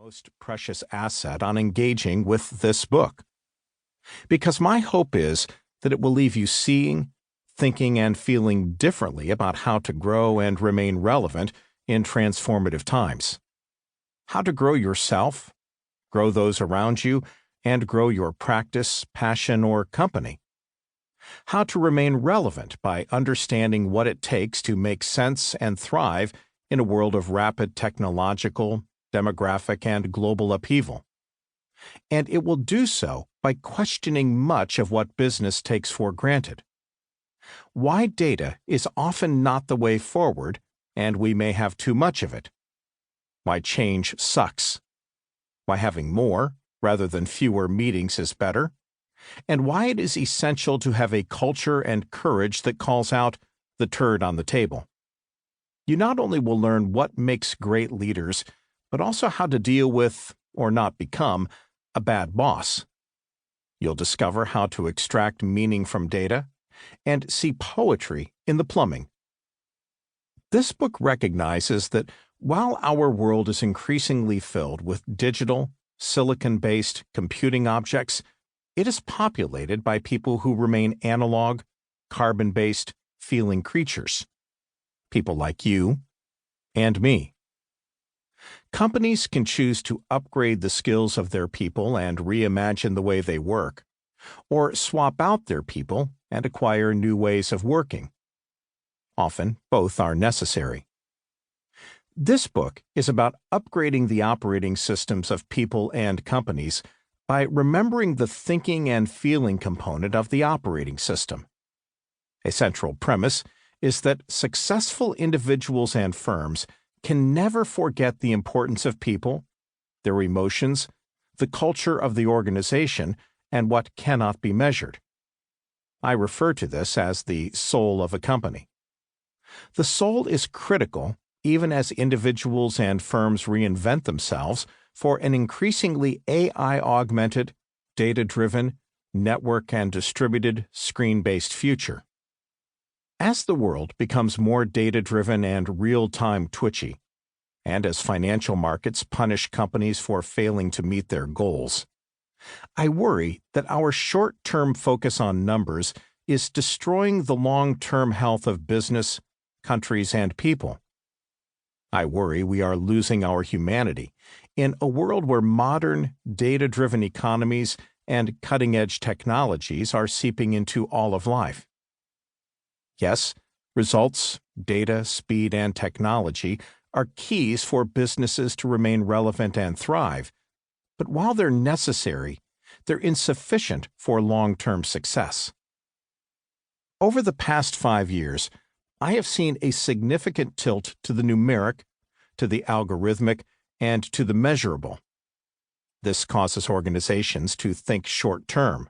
most precious asset on engaging with this book, because my hope is that it will leave you seeing, thinking, and feeling differently about how to grow and remain relevant in transformative times. How to grow yourself, grow those around you, and grow your practice, passion, or company. How to remain relevant by understanding what it takes to make sense and thrive in a world of rapid technological, demographic, and global upheaval. And it will do so by questioning much of what business takes for granted. Why data is often not the way forward, and we may have too much of it. Why change sucks. Why having more, rather than fewer meetings is better. And why it is essential to have a culture and courage that calls out the turd on the table. You not only will learn what makes great leaders, but also how to deal with, or not become, a bad boss. You'll discover how to extract meaning from data and see poetry in the plumbing. This book recognizes that while our world is increasingly filled with digital, silicon-based computing objects, it is populated by people who remain analog, carbon-based, feeling creatures. People like you and me. Companies can choose to upgrade the skills of their people and reimagine the way they work, or swap out their people and acquire new ways of working. Often, both are necessary. This book is about upgrading the operating systems of people and companies by remembering the thinking and feeling component of the operating system. A central premise is that successful individuals and firms can never forget the importance of people, their emotions, the culture of the organization, and what cannot be measured. I refer to this as the soul of a company. The soul is critical even as individuals and firms reinvent themselves for an increasingly AI-augmented, data-driven, network and distributed, screen-based future. As the world becomes more data-driven and real-time twitchy, and as financial markets punish companies for failing to meet their goals, I worry that our short-term focus on numbers is destroying the long-term health of business, countries, and people. I worry we are losing our humanity in a world where modern, data-driven economies and cutting-edge technologies are seeping into all of life. Yes, results, data, speed, and technology are keys for businesses to remain relevant and thrive, but while they're necessary, they're insufficient for long-term success. Over the past 5 years, I have seen a significant tilt to the numeric, to the algorithmic, and to the measurable. This causes organizations to think short-term,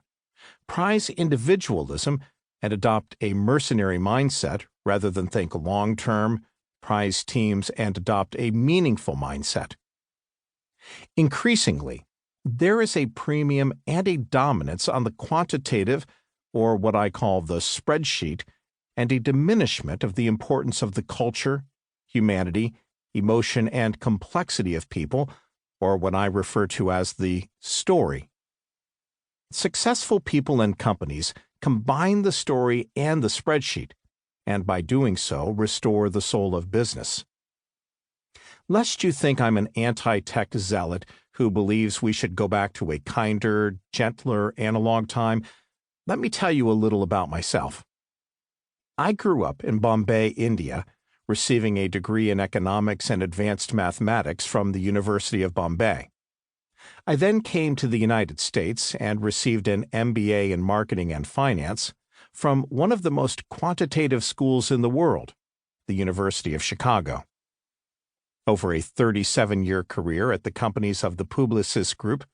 prize individualism, and adopt a mercenary mindset rather than think long-term, prize teams, and adopt a meaningful mindset. Increasingly, there is a premium and a dominance on the quantitative, or what I call the spreadsheet, and a diminishment of the importance of the culture, humanity, emotion, and complexity of people, or what I refer to as the story. Successful people and companies combine the story and the spreadsheet, and by doing so, restore the soul of business. Lest you think I'm an anti-tech zealot who believes we should go back to a kinder, gentler analog time, let me tell you a little about myself. I grew up in Bombay, India, receiving a degree in economics and advanced mathematics from the University of Bombay. I then came to the United States and received an MBA in marketing and finance from one of the most quantitative schools in the world, the University of Chicago. Over a 37-year career at the companies of the Publicis Group,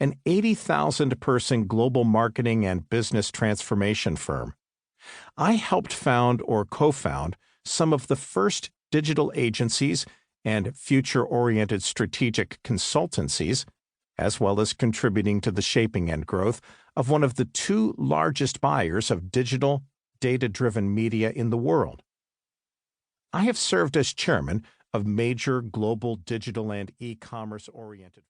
an 80,000-person global marketing and business transformation firm, I helped found or co-found some of the first digital agencies and future-oriented strategic consultancies, as well as contributing to the shaping and growth of one of the 2 largest buyers of digital, data-driven media in the world. I have served as chairman of major global digital and e-commerce oriented